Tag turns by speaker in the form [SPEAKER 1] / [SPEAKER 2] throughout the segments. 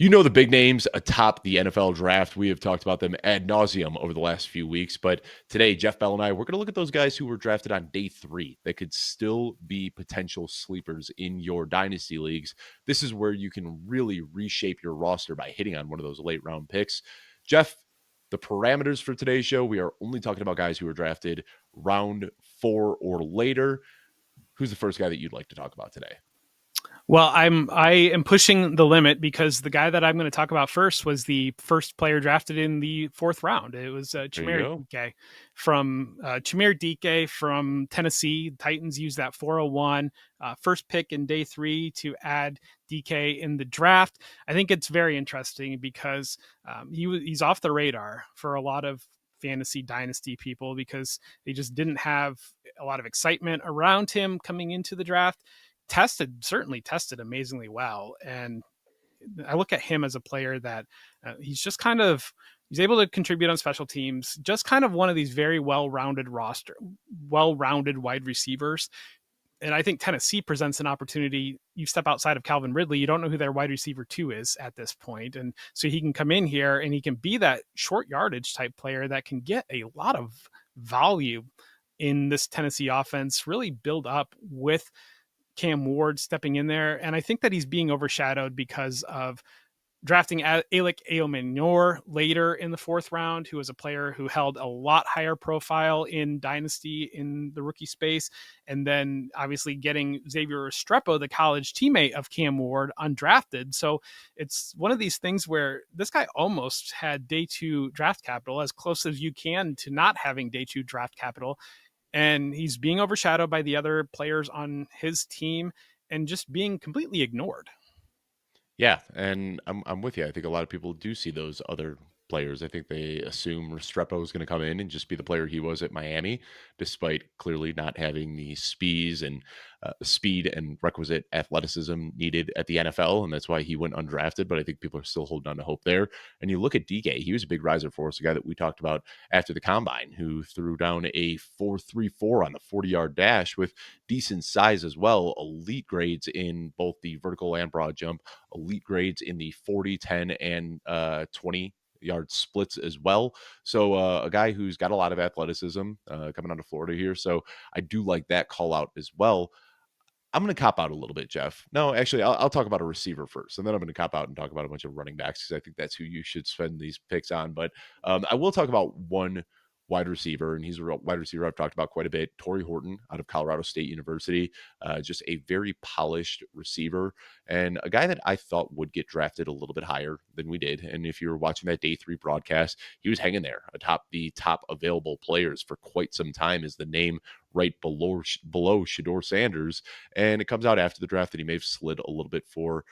[SPEAKER 1] You know the big names atop the NFL draft. We have talked about them ad nauseum over the last few weeks. But today, Jeff Bell and I, we're going to look at those guys who were drafted on day 3 that could still be potential sleepers in your dynasty leagues. This is where you can really reshape your roster by hitting on one of those late round picks. Jeff, the parameters for today's show, we are only talking about guys who were drafted round 4 or later. Who's the first guy that you'd like to talk about today?
[SPEAKER 2] Well, I am pushing the limit because the guy that I'm going to talk about first was the first player drafted in the 4th round. It was Chimere Dike Chimere Dike from Tennessee. Titans used that 401 first pick in day 3 to add Dike in the draft. I think it's very interesting because he's off the radar for a lot of fantasy dynasty people because they just didn't have a lot of excitement around him coming into the draft. Certainly tested amazingly well. And I look at him as a player that he's able to contribute on special teams, just kind of one of these very well-rounded wide receivers. And I think Tennessee presents an opportunity. You step outside of Calvin Ridley, you don't know who their wide receiver 2 is at this point. And so he can come in here and he can be that short yardage type player that can get a lot of value in this Tennessee offense, really build up with Cam Ward stepping in there. And I think that he's being overshadowed because of drafting Alec Eomanor later in the 4th round, who was a player who held a lot higher profile in Dynasty in the rookie space. And then obviously getting Xavier Restrepo, the college teammate of Cam Ward, undrafted. So it's one of these things where this guy almost had day 2 draft capital, as close as you can to not having day 2 draft capital. And he's being overshadowed by the other players on his team and just being completely ignored.
[SPEAKER 1] Yeah, and I'm with you. I think a lot of people do see those other players. I think they assume Restrepo is going to come in and just be the player he was at Miami, despite clearly not having the speed and requisite athleticism needed at the NFL, and that's why he went undrafted. But I think people are still holding on to hope there. And you look at Dike; he was a big riser for us, a guy that we talked about after the combine, who threw down a 4.34 on the 40-yard dash with decent size as well, elite grades in both the vertical and broad jump, elite grades in the 40, 10, and 20-yard splits as well. So a guy who's got a lot of athleticism coming out of Florida here. So I do like that call out as well. I'm going to cop out a little bit, Jeff. No, actually, I'll talk about a receiver first, and then I'm going to cop out and talk about a bunch of running backs because I think that's who you should spend these picks on. But I will talk about one wide receiver, and he's a wide receiver I've talked about quite a bit. Tory Horton out of Colorado State University, just a very polished receiver and a guy that I thought would get drafted a little bit higher than we did. And if you were watching that day 3 broadcast, he was hanging there atop the top available players for quite some time as the name right below Shedeur Sanders. And it comes out after the draft that he may have slid a little bit for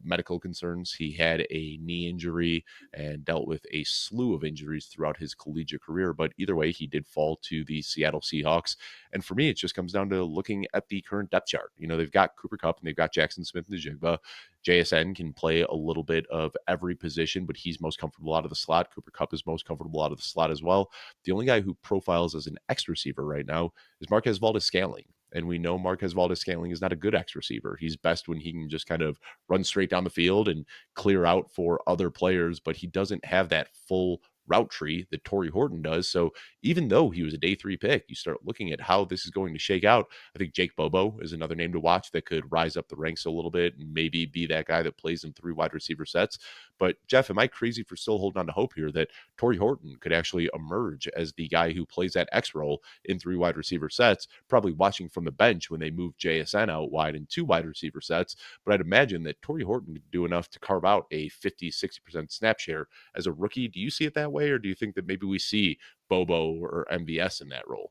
[SPEAKER 1] medical concerns. He had a knee injury and dealt with a slew of injuries throughout his collegiate career. But either way, he did fall to the Seattle Seahawks. And for me, it just comes down to looking at the current depth chart. You know, they've got Cooper Kupp and they've got Jackson Smith-Njigba. JSN can play a little bit of every position, but he's most comfortable out of the slot. Cooper Kupp is most comfortable out of the slot as well. The only guy who profiles as an X receiver right now is Marquez Valdes-Scantling. And we know Marquez Valdes-Scantling is not a good X receiver. He's best when he can just kind of run straight down the field and clear out for other players, but he doesn't have that full route tree that Tory Horton does. So even though he was a day 3 pick, you start looking at how this is going to shake out. I think Jake Bobo is another name to watch that could rise up the ranks a little bit and maybe be that guy that plays in 3 wide receiver sets. But Jeff, am I crazy for still holding on to hope here that Tory Horton could actually emerge as the guy who plays that X role in 3 wide receiver sets, probably watching from the bench when they move JSN out wide in 2 wide receiver sets. But I'd imagine that Tory Horton could do enough to carve out a 50-60% snap share as a rookie. Do you see it that way, or do you think that maybe we see Bobo or MVS in that role?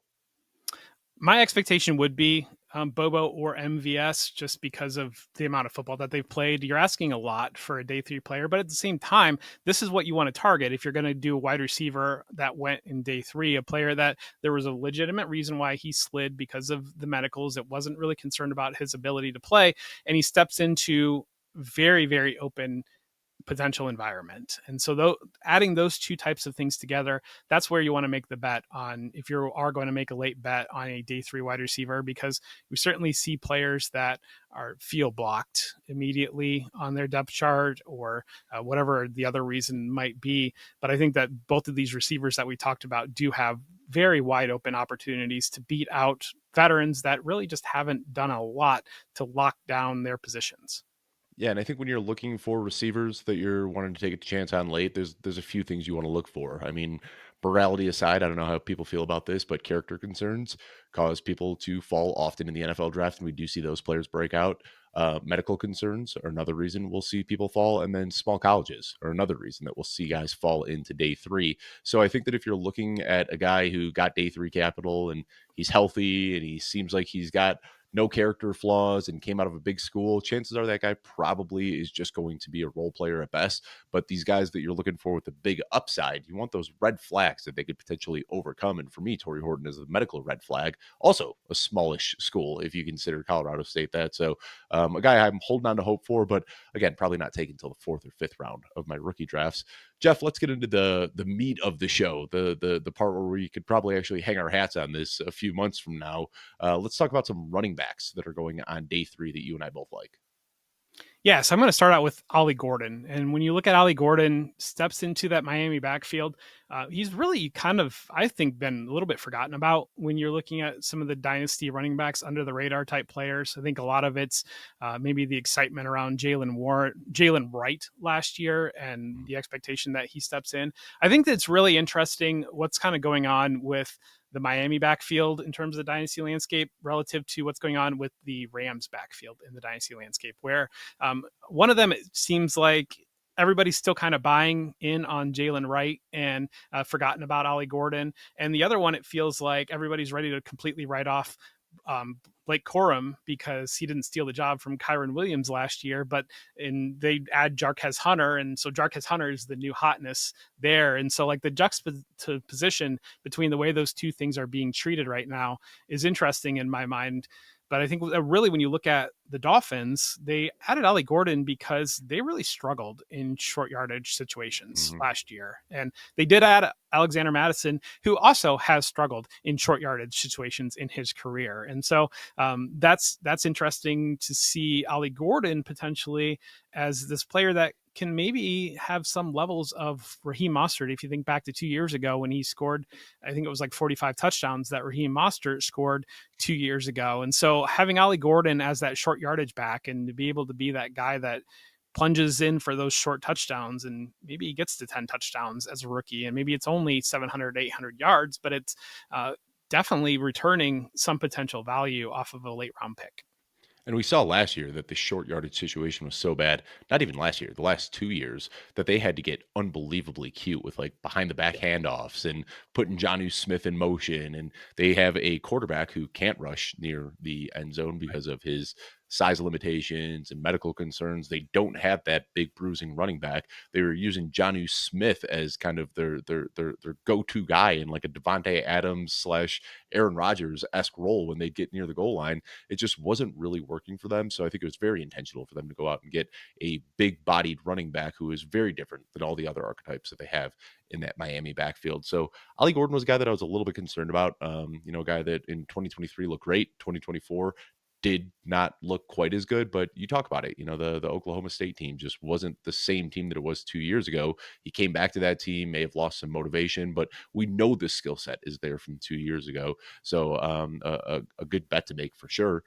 [SPEAKER 2] My expectation would be Bobo or MVS just because of the amount of football that they've played. You're asking a lot for a day 3 player, but at the same time, this is what you want to target. If you're going to do a wide receiver that went in day 3, a player that there was a legitimate reason why he slid because of the medicals, it wasn't really concerned about his ability to play, and he steps into very, very open potential environment. And so though, adding those two types of things together, that's where you want to make the bet on, if you are going to make a late bet on a day 3 wide receiver, because we certainly see players that feel blocked immediately on their depth chart, or whatever the other reason might be. But I think that both of these receivers that we talked about do have very wide open opportunities to beat out veterans that really just haven't done a lot to lock down their positions.
[SPEAKER 1] Yeah, and I think when you're looking for receivers that you're wanting to take a chance on late, there's a few things you want to look for. I mean, morality aside, I don't know how people feel about this, but character concerns cause people to fall often in the NFL draft, and we do see those players break out. Medical concerns are another reason we'll see people fall, and then small colleges are another reason that we'll see guys fall into day 3. So I think that if you're looking at a guy who got day 3 capital and he's healthy and he seems like he's got no character flaws and came out of a big school, chances are that guy probably is just going to be a role player at best. But these guys that you're looking for with the big upside, you want those red flags that they could potentially overcome. And for me, Tory Horton is a medical red flag, also a smallish school if you consider Colorado State that. So a guy I'm holding on to hope for, but again, probably not taken until the 4th or 5th round of my rookie drafts. Jeff, let's get into the meat of the show, the part where we could probably actually hang our hats on this a few months from now. Let's talk about some running backs that are going on day 3 that you and I both like.
[SPEAKER 2] Yeah, so I'm going to start out with Ollie Gordon. And when you look at Ollie Gordon steps into that Miami backfield, he's really kind of, I think, been a little bit forgotten about when you're looking at some of the dynasty running backs, under the radar type players. I think a lot of it's maybe the excitement around Jalen Wright last year and the expectation that he steps in. I think that's really interesting what's kind of going on with the Miami backfield in terms of the dynasty landscape relative to what's going on with the Rams backfield in the dynasty landscape, where one of them, it seems like everybody's still kind of buying in on Jalen Wright and forgotten about Ollie Gordon. And the other one, it feels like everybody's ready to completely write off Blake Corum because he didn't steal the job from Kyron Williams last year, but they add Jarquez Hunter. And so Jarquez Hunter is the new hotness there. And so like the juxtaposition between the way those two things are being treated right now is interesting in my mind. But I think really when you look at the Dolphins, they added Ollie Gordon because they really struggled in short yardage situations last year. And they did add Alexander Madison, who also has struggled in short yardage situations in his career. And so that's interesting to see Ollie Gordon potentially as this player that can maybe have some levels of Raheem Mostert. If you think back to 2 years ago when he scored, I think it was like 45 touchdowns that Raheem Mostert scored 2 years ago. And so having Ollie Gordon as that short yardage back and to be able to be that guy that plunges in for those short touchdowns, and maybe he gets to 10 touchdowns as a rookie, and maybe it's only 700, 800 yards, but it's definitely returning some potential value off of a late round pick.
[SPEAKER 1] And we saw last year that the short yardage situation was so bad, not even last year, the last 2 years, that they had to get unbelievably cute with like behind the back handoffs and putting Jonnu Smith in motion. And they have a quarterback who can't rush near the end zone because of his size limitations and medical concerns. They don't have that big bruising running back. They were using Jonnu Smith as kind of their go-to guy in like a Devontae Adams slash Aaron Rodgers-esque role when they get near the goal line. It just wasn't really working for them. So I think it was very intentional for them to go out and get a big-bodied running back who is very different than all the other archetypes that they have in that Miami backfield. So Ollie Gordon was a guy that I was a little bit concerned about. A guy that in 2023 looked great. 2024 did not look quite as good, but you talk about it. The Oklahoma State team just wasn't the same team that it was 2 years ago. He came back to that team, may have lost some motivation, but we know the skill set is there from 2 years ago. So a good bet to make for sure.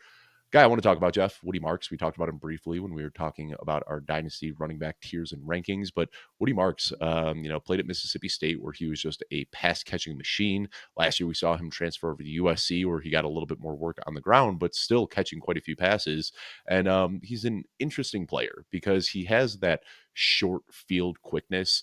[SPEAKER 1] Guy I want to talk about, Jeff, Woody Marks. We talked about him briefly when we were talking about our dynasty running back tiers and rankings, but Woody Marks, played at Mississippi State where he was just a pass catching machine. Last year, we saw him transfer over to USC where he got a little bit more work on the ground, but still catching quite a few passes. And he's an interesting player because he has that short field quickness,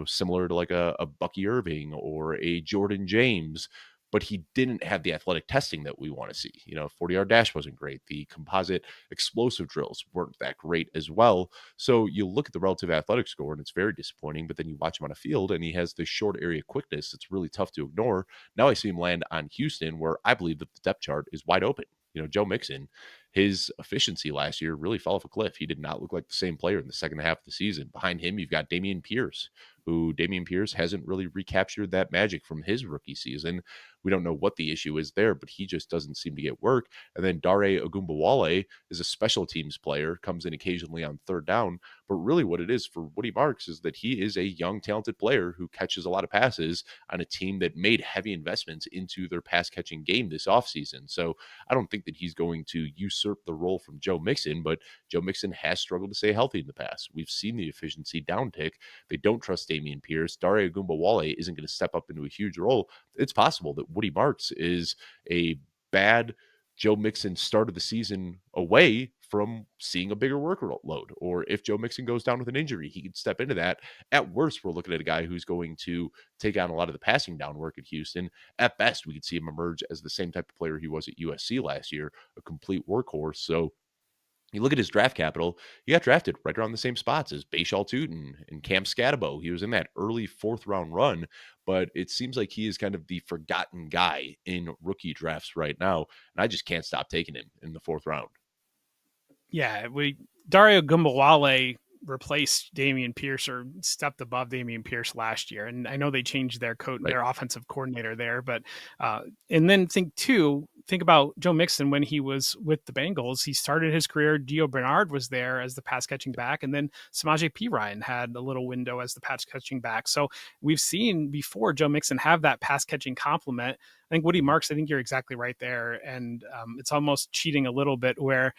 [SPEAKER 1] similar to like a Bucky Irving or a Jordan James, but he didn't have the athletic testing that we want to see. 40-yard dash wasn't great. The composite explosive drills weren't that great as well. So you look at the relative athletic score and it's very disappointing, but then you watch him on a field and he has this short area quickness that's really tough to ignore. Now I see him land on Houston where I believe that the depth chart is wide open. Joe Mixon his efficiency last year really fell off a cliff. He did not look like the same player in the second half of the season. Behind him, you've got Dameon Pierce, who Dameon Pierce hasn't really recaptured that magic from his rookie season. We don't know what the issue is there, but he just doesn't seem to get work. And then Dare Ogunbowale is a special teams player, comes in occasionally on third down. But really what it is for Woody Marks is that he is a young, talented player who catches a lot of passes on a team that made heavy investments into their pass catching game this offseason. So I don't think that he's going to usurp the role from Joe Mixon, but Joe Mixon has struggled to stay healthy in the past. We've seen the efficiency downtick. They don't trust Dameon Pierce. Dare Ogunbowale isn't going to step up into a huge role. It's possible that Woody Marks is a bad Joe Mixon start of the season away from seeing a bigger workload. Or if Joe Mixon goes down with an injury, he could step into that. At worst, we're looking at a guy who's going to take on a lot of the passing down work at Houston. At best, we could see him emerge as the same type of player he was at USC last year, a complete workhorse. So you look at his draft capital, he got drafted right around the same spots as Brashard Smith and Cam Scatabo. He was in that early fourth round run, but it seems like he is kind of the forgotten guy in rookie drafts right now. And I just can't stop taking him in the fourth round.
[SPEAKER 2] Yeah, Dare Ogunbowale replaced Dameon Pierce or stepped above Dameon Pierce last year. And I know they changed their their offensive coordinator there, but and then think about Joe Mixon when he was with the Bengals. He started his career. Gio Bernard was there as the pass catching back, and then Samaje Perine had a little window as the pass catching back. So we've seen before Joe Mixon have that pass catching complement. I think Woody Marks, I think you're exactly right there. And it's almost cheating a little bit where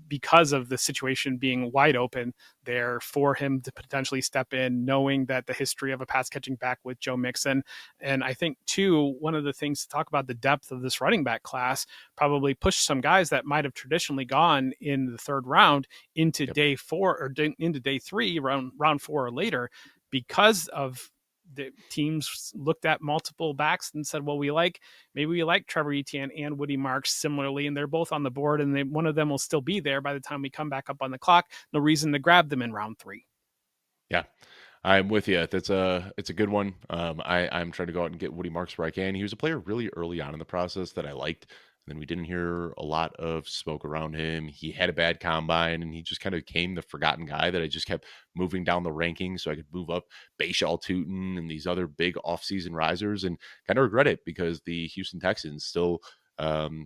[SPEAKER 2] because of the situation being wide open there for him to potentially step in, knowing that the history of a pass catching back with Joe Mixon. And I think too, one of the things to talk about the depth of this running back class probably pushed some guys that might have traditionally gone in the third round into day 4 or into day 3, round 4 or later, because of the teams looked at multiple backs and said, well, maybe we like Trevor Etienne and Woody Marks similarly, and they're both on the board, and one of them will still be there by the time we come back up on the clock. No reason to grab them in round 3.
[SPEAKER 1] Yeah, I'm with you. It's a good one. I'm trying to go out and get Woody Marks where I can. He was a player really early on in the process that I liked. And then we didn't hear a lot of smoke around him. He had a bad combine, and he just kind of became the forgotten guy that I just kept moving down the rankings so I could move up Brashard Smith and these other big offseason risers, and kind of regret it because the Houston Texans still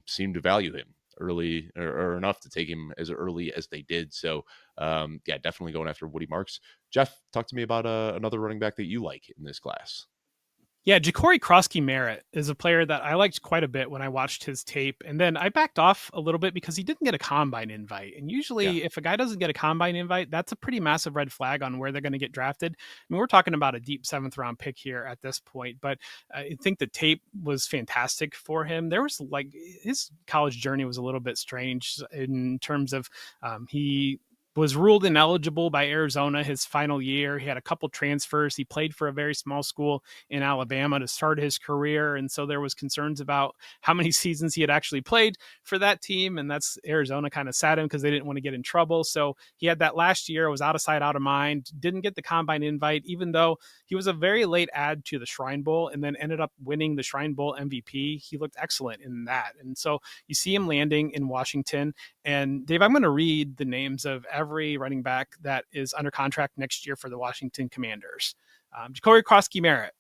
[SPEAKER 1] seem to value him early or enough to take him as early as they did. So yeah, definitely going after Woody Marks. Jeff, talk to me about another running back that you like in this class.
[SPEAKER 2] Yeah, Jacory Croskey-Merritt is a player that I liked quite a bit when I watched his tape. And then I backed off a little bit because he didn't get a combine invite. And usually if a guy doesn't get a combine invite, that's a pretty massive red flag on where they're going to get drafted. I mean, we're talking about a deep 7th round pick here at this point, but I think the tape was fantastic for him. There was his college journey was a little bit strange in terms of he was ruled ineligible by Arizona his final year. He had a couple transfers. He played for a very small school in Alabama to start his career. And so there was concerns about how many seasons he had actually played for that team. And that's Arizona kind of sat him because they didn't want to get in trouble. So he had that last year, was out of sight, out of mind, didn't get the combine invite, even though he was a very late add to the Shrine Bowl and then ended up winning the Shrine Bowl MVP. He looked excellent in that. And so you see him landing in Washington. And Dave, I'm going to read the names of every running back that is under contract next year for the Washington Commanders. Jacory Croskey-Merritt.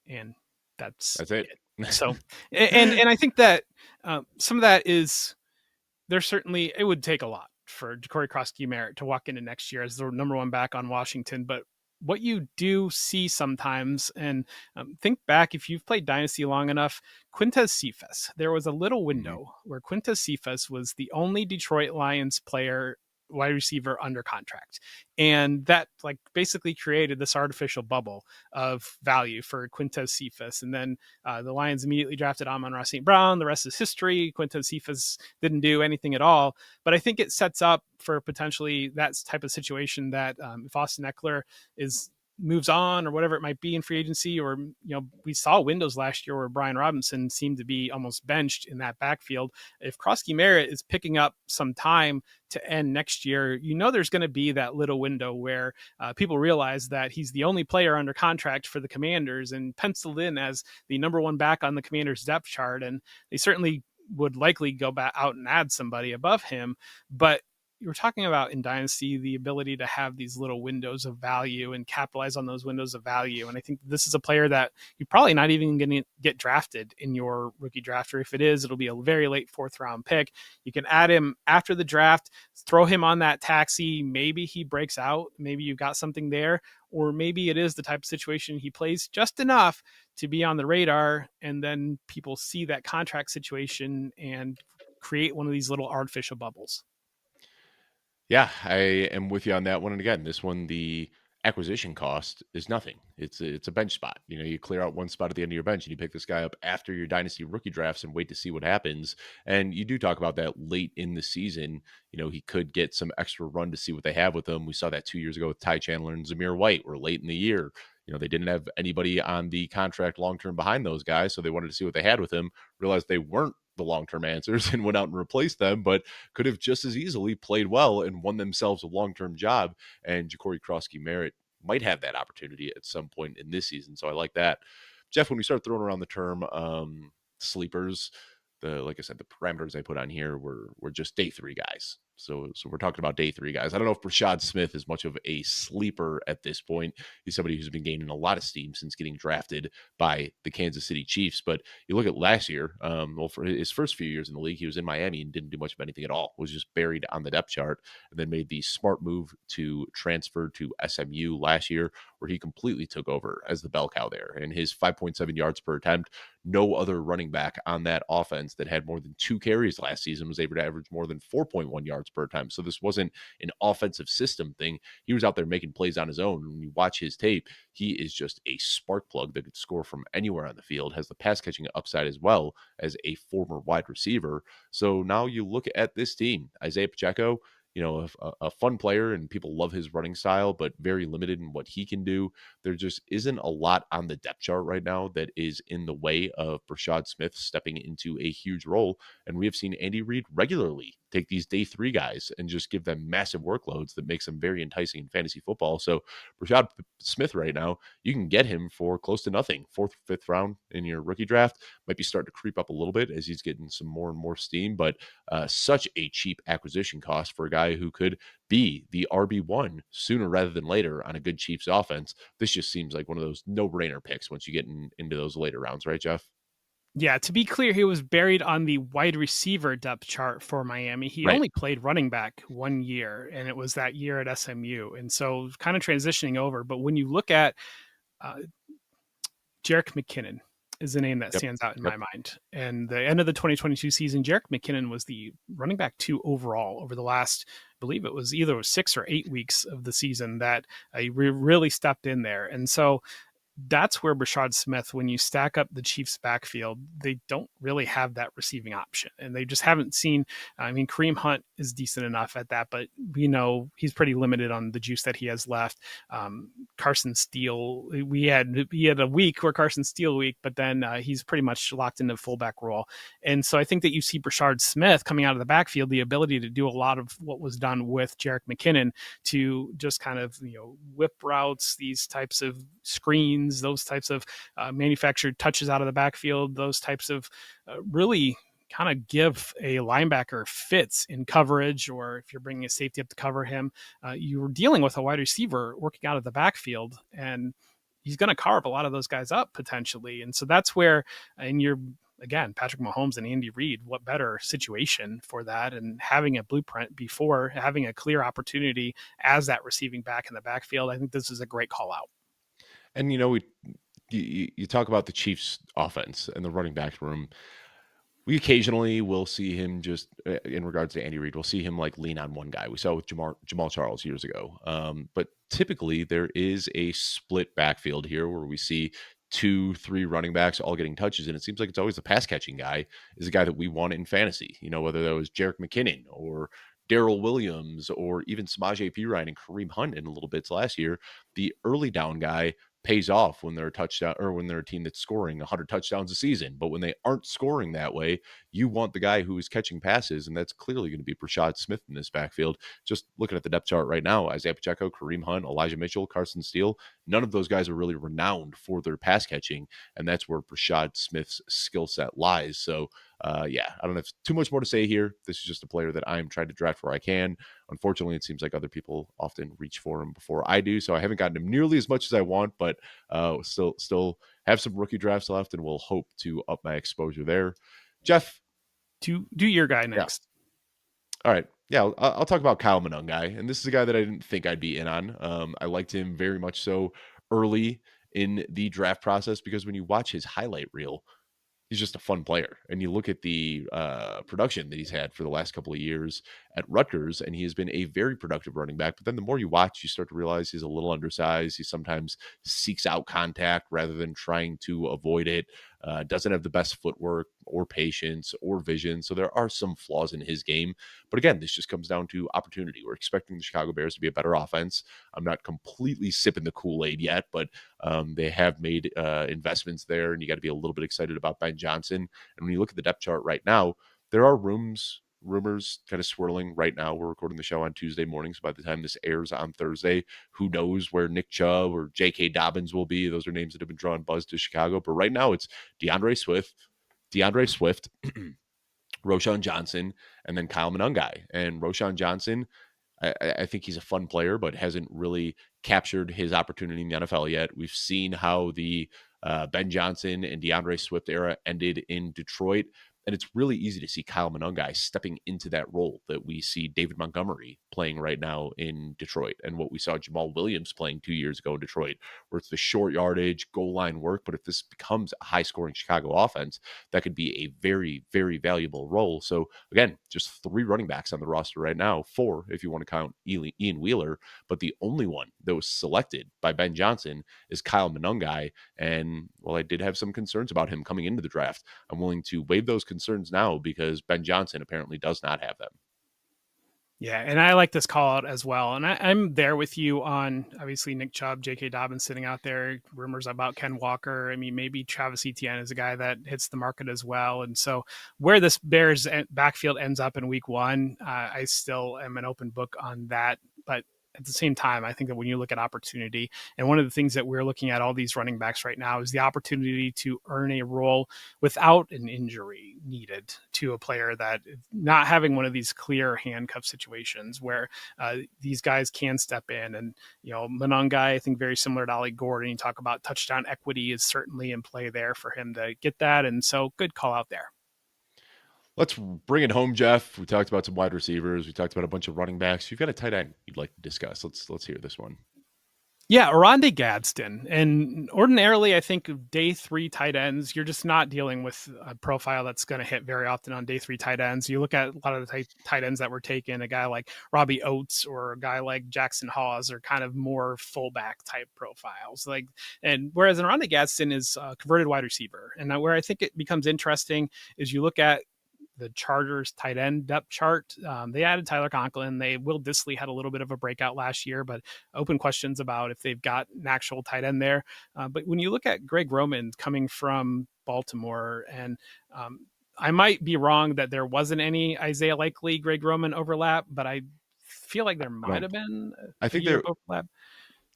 [SPEAKER 2] And that's
[SPEAKER 1] it.
[SPEAKER 2] So, and I think that some of that is, it would take a lot for Jacory Croskey-Merritt to walk into next year as the number 1 back on Washington. But what you do see sometimes, and think back, if you've played Dynasty long enough, Quintez Cephas, there was a little window where Quintez Cephas was the only Detroit Lions player, wide receiver, under contract. And that basically created this artificial bubble of value for Quintez Cephas. And then the Lions immediately drafted Amon-Ra St. Brown. The rest is history. Quintez Cephas didn't do anything at all. But I think it sets up for potentially that type of situation that if Austin Eckler moves on or whatever it might be in free agency, or, we saw windows last year where Brian Robinson seemed to be almost benched in that backfield. If Croskey-Merritt is picking up some time to end next year, there's going to be that little window where people realize that he's the only player under contract for the Commanders and penciled in as the number 1 back on the Commanders depth chart. And they certainly would likely go back out and add somebody above him. But you were talking about in Dynasty the ability to have these little windows of value and capitalize on those windows of value. And I think this is a player that you're probably not even going to get drafted in your rookie draft, or if it is, it'll be a very late fourth round pick. You can add him after the draft, throw him on that taxi. Maybe he breaks out. Maybe you've got something there, or maybe it is the type of situation he plays just enough to be on the radar, and then people see that contract situation and create one of these little artificial bubbles.
[SPEAKER 1] Yeah, I am with you on that one. And again, this one, the acquisition cost is nothing. It's a bench spot. You clear out one spot at the end of your bench and you pick this guy up after your dynasty rookie drafts and wait to see what happens. And you do talk about that late in the season. He could get some extra run to see what they have with him. We saw that 2 years ago with Ty Chandler and Zamir White, were late in the year. They didn't have anybody on the contract long term behind those guys, so they wanted to see what they had with him, realized they weren't the long term answers and went out and replaced them, but could have just as easily played well and won themselves a long term job. And Jacory Croskey-Merritt might have that opportunity at some point in this season. So I like that. Jeff, when we start throwing around the term sleepers, like I said, the parameters I put on here were just day three guys. So we're talking about day three guys. I don't know if Brashard Smith is much of a sleeper at this point. He's somebody who's been gaining a lot of steam since getting drafted by the Kansas City Chiefs. But you look at last year, for his first few years in the league, he was in Miami and didn't do much of anything at all. Was just buried on the depth chart, and then made the smart move to transfer to SMU last year, where he completely took over as the bell cow there. And his 5.7 yards per attempt, no other running back on that offense that had more than 2 carries last season was able to average more than 4.1 yards per attempt. So this wasn't an offensive system thing. He was out there making plays on his own. When you watch his tape, he is just a spark plug that could score from anywhere on the field, has the pass catching upside as well as a former wide receiver. So now you look at this team, Isaiah Pacheco, a fun player, and people love his running style, but very limited in what he can do. There just isn't a lot on the depth chart right now that is in the way of Brashard Smith stepping into a huge role. And we have seen Andy Reid regularly take these day three guys and just give them massive workloads that makes them very enticing in fantasy football. So Brashard Smith right now, you can get him for close to nothing. 4th, 5th round in your rookie draft. Might be starting to creep up a little bit as he's getting some more and more steam, but such a cheap acquisition cost for a guy who could be the RB1 sooner rather than later on a good Chiefs offense. This just seems like one of those no-brainer picks once you get into those later rounds, right, Jeff?
[SPEAKER 2] Yeah, to be clear, he was buried on the wide receiver depth chart for Miami. He
[SPEAKER 1] Right.
[SPEAKER 2] only played running back 1 year, and it was that year at SMU. And so kind of transitioning over. But when you look at Jerick McKinnon is the name that stands out in my mind. And the end of the 2022 season, Jerick McKinnon was the running back 2 overall over the last, I believe it was either 6 or 8 weeks of the season that he really stepped in there. And so that's where Brashard Smith, when you stack up the Chiefs backfield, they don't really have that receiving option. And they just haven't seen, Kareem Hunt is decent enough at that, but we know he's pretty limited on the juice that he has left. Carson Steele, he had a week where Carson Steele week, but then he's pretty much locked into fullback role. And so I think that you see Brashard Smith coming out of the backfield, the ability to do a lot of what was done with Jerick McKinnon to just kind of, whip routes, these types of screens, those types of manufactured touches out of the backfield, those types of really kind of give a linebacker fits in coverage, or if you're bringing a safety up to cover him, you're dealing with a wide receiver working out of the backfield, and he's going to carve a lot of those guys up potentially. And so that's where, and you're, again, Patrick Mahomes and Andy Reid, what better situation for that? And having a blueprint before having a clear opportunity as that receiving back in the backfield, I think this is a great call out.
[SPEAKER 1] And you talk about the Chiefs offense and the running back room. We occasionally will see him just in regards to Andy Reid, we'll see him like lean on one guy. We saw with Jamal Charles years ago. But typically there is a split backfield here where we see 2, 3 running backs all getting touches. And it seems like it's always the pass catching guy is a guy that we want in fantasy, whether that was Jerick McKinnon or Darrell Williams or even Samaje Perine and Kareem Hunt in a little bits last year. The early down guy pays off when they're a touchdown or when they're a team that's scoring 100 touchdowns a season. But when they aren't scoring that way, you want the guy who is catching passes, and that's clearly going to be Brashard Smith in this backfield. Just looking at the depth chart right now, Isaiah Pacheco, Kareem Hunt, Elijah Mitchell, Carson Steele, none of those guys are really renowned for their pass catching, and that's where Brashard Smith's skill set lies. So, yeah, I don't have too much more to say here. This is just a player that I'm trying to draft where I can. Unfortunately, it seems like other people often reach for him before I do, so I haven't gotten him nearly as much as I want, but still have some rookie drafts left, and will hope to up my exposure there. Jeff,
[SPEAKER 2] do your guy
[SPEAKER 1] yeah,
[SPEAKER 2] next.
[SPEAKER 1] all right. Yeah, I'll talk about Kyle Monangai, and this is a guy that I didn't think I'd be in on. I liked him very much so early in the draft process because when you watch his highlight reel, he's just a fun player. And you look at the production that he's had for the last couple of years at Rutgers, and he has been a very productive running back. But then the more you watch, you start to realize he's a little undersized. He sometimes seeks out contact rather than trying to avoid it. Doesn't have the best footwork or patience or vision. So there are some flaws in his game. But again, this just comes down to opportunity. We're expecting the Chicago Bears to be a better offense. I'm not completely sipping the Kool-Aid yet, but they have made investments there, and you got to be a little bit excited about Ben Johnson. And when you look at the depth chart right now, there are rumors kind of swirling right now. We're recording the show on Tuesday morning, so by the time this airs on Thursday, who knows where Nick Chubb or J.K. Dobbins will be. Those are names that have been drawing buzz to Chicago. But right now, it's DeAndre Swift, Roschon Johnson, and then Kyle Monangai. And Roschon Johnson, I think he's a fun player, but hasn't really captured his opportunity in the NFL yet. We've seen how the Ben Johnson and DeAndre Swift era ended in Detroit. And it's really easy to see Kyle Monangai stepping into that role that we see David Montgomery playing right now in Detroit, and what we saw Jamal Williams playing 2 years ago in Detroit, where it's the short yardage, goal line work. But if this becomes a high scoring Chicago offense, that could be a very, very valuable role. So again, just 3 running backs on the roster right now, 4 if you want to count Ian Wheeler, but the only one that was selected by Ben Johnson is Kyle Monangai. And while I did have some concerns about him coming into the draft, I'm willing to waive those concerns now because Ben Johnson apparently does not have them.
[SPEAKER 2] Yeah, and I like this call out as well. And I'm there with you on obviously Nick Chubb, J.K. Dobbins sitting out there. Rumors about Ken Walker. I mean, maybe Travis Etienne is a guy that hits the market as well. And so where this Bears backfield ends up in week 1, I still am an open book on that. But at the same time, I think that when you look at opportunity, and one of the things that we're looking at all these running backs right now is the opportunity to earn a role without an injury needed to a player, that not having one of these clear handcuff situations where these guys can step in. And, Monangai, I think very similar to Ollie Gordon, you talk about touchdown equity is certainly in play there for him to get that. And so good call out there.
[SPEAKER 1] Let's bring it home, Jeff. We talked about some wide receivers. We talked about a bunch of running backs. You've got a tight end you'd like to discuss. Let's hear this one.
[SPEAKER 2] Yeah, Oronde Gadsden. And ordinarily, I think day 3 tight ends, you're just not dealing with a profile that's going to hit very often on day 3 tight ends. You look at a lot of the tight ends that were taken, a guy like Robbie Oates or a guy like Jackson Hawes are kind of more fullback type profiles. And whereas an Oronde Gadsden is a converted wide receiver. And where I think it becomes interesting is you look at the Chargers tight end depth chart. They added Tyler Conklin. Will Dissly had a little bit of a breakout last year, but open questions about if they've got an actual tight end there. But when you look at Greg Roman coming from Baltimore, and I might be wrong that there wasn't any Isaiah Likely, Greg Roman overlap, but I feel like there might have been
[SPEAKER 1] I
[SPEAKER 2] a
[SPEAKER 1] think
[SPEAKER 2] year
[SPEAKER 1] there
[SPEAKER 2] of overlap.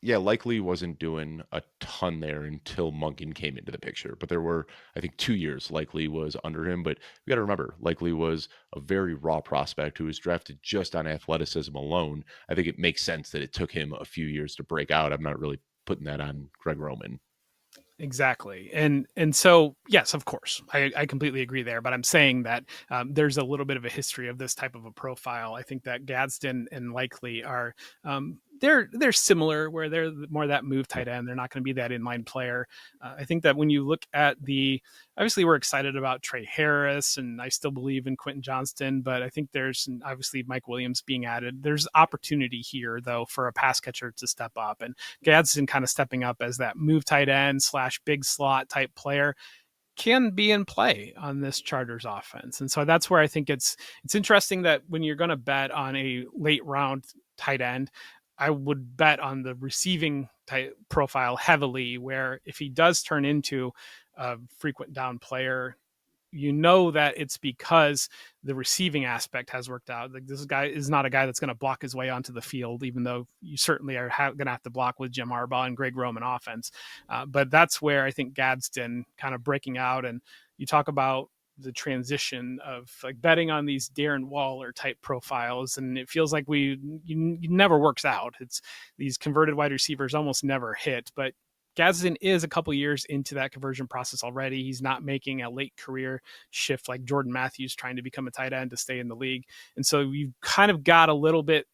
[SPEAKER 1] Yeah, Likely wasn't doing a ton there until Monken came into the picture. But there were, I think, 2 years Likely was under him. But you got to remember, Likely was a very raw prospect who was drafted just on athleticism alone. I think it makes sense that it took him a few years to break out. I'm not really putting that on Greg Roman.
[SPEAKER 2] Exactly. And so, yes, of course, I completely agree there. But I'm saying that there's a little bit of a history of this type of a profile. I think that Gadsden and Likely are they're similar, where they're more that move tight end. They're not going to be that inline player. I think that when you look at obviously we're excited about Trey Harris, and I still believe in Quentin Johnston, but I think there's obviously Mike Williams being added. There's opportunity here though for a pass catcher to step up, and Gadsden kind of stepping up as that move tight end / big slot type player can be in play on this Chargers offense. And so that's where I think it's interesting that when you're going to bet on a late round tight end, I would bet on the receiving type profile heavily, where if he does turn into a frequent down player, you know that it's because the receiving aspect has worked out. Like, this guy is not a guy that's going to block his way onto the field, even though you certainly are going to have to block with Jim Harbaugh and Greg Roman offense. But that's where I think Gadsden kind of breaking out. And you talk about the transition of like betting on these Darren Waller type profiles, and it feels like it never works out. It's these converted wide receivers almost never hit, but Gadsden is a couple years into that conversion process already. He's not making a late career shift like Jordan Matthews trying to become a tight end to stay in the league. And so you've kind of got a little bit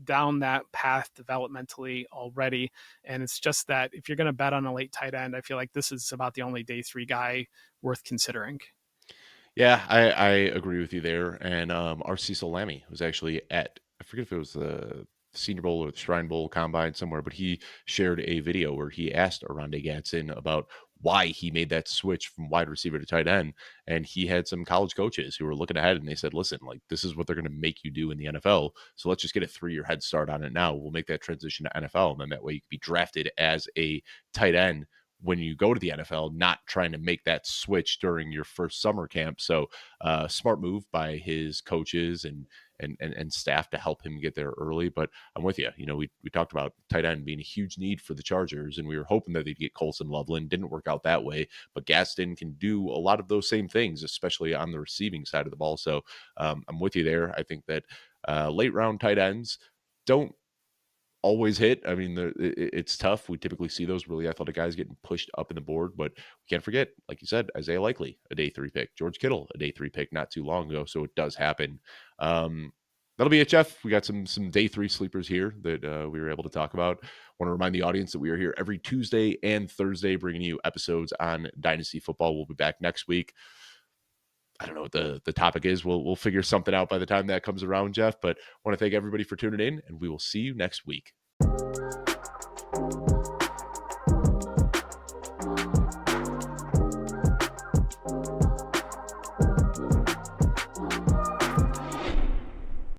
[SPEAKER 2] down that path developmentally already. And it's just that if you're going to bet on a late tight end, I feel like this is about the only day 3 guy worth considering.
[SPEAKER 1] Yeah, I agree with you there. And our Cecil Lammy was actually at, I forget if it was the Senior Bowl or the Shrine Bowl combine somewhere, but he shared a video where he asked Oronde Gadsden about why he made that switch from wide receiver to tight end. And he had some college coaches who were looking ahead and they said, listen, like, this is what they're going to make you do in the NFL. So let's just get a 3-year head start on it now. We'll make that transition to NFL. And then that way you can be drafted as a tight end when you go to the NFL, not trying to make that switch during your first summer camp. So smart move by his coaches and staff to help him get there early. But I'm with you. You know, we talked about tight end being a huge need for the Chargers, and we were hoping that they'd get Colson Loveland. Didn't work out that way, but Gadsden can do a lot of those same things, especially on the receiving side of the ball. So I'm with you there. I think that late round tight ends don't always hit. I mean, it's tough. We typically see those really athletic guys getting pushed up in the board, but we can't forget, like you said, Isaiah Likely, a day 3 pick, George Kittle, a day 3 pick not too long ago. So it does happen. That'll be it, Jeff. We got some day 3 sleepers here that we were able to talk about. Want to remind the audience that we are here every Tuesday and Thursday, bringing you episodes on Dynasty football. We'll be back next week. I don't know what the topic is. We'll figure something out by the time that comes around, Jeff. But I want to thank everybody for tuning in, and we will see you next week.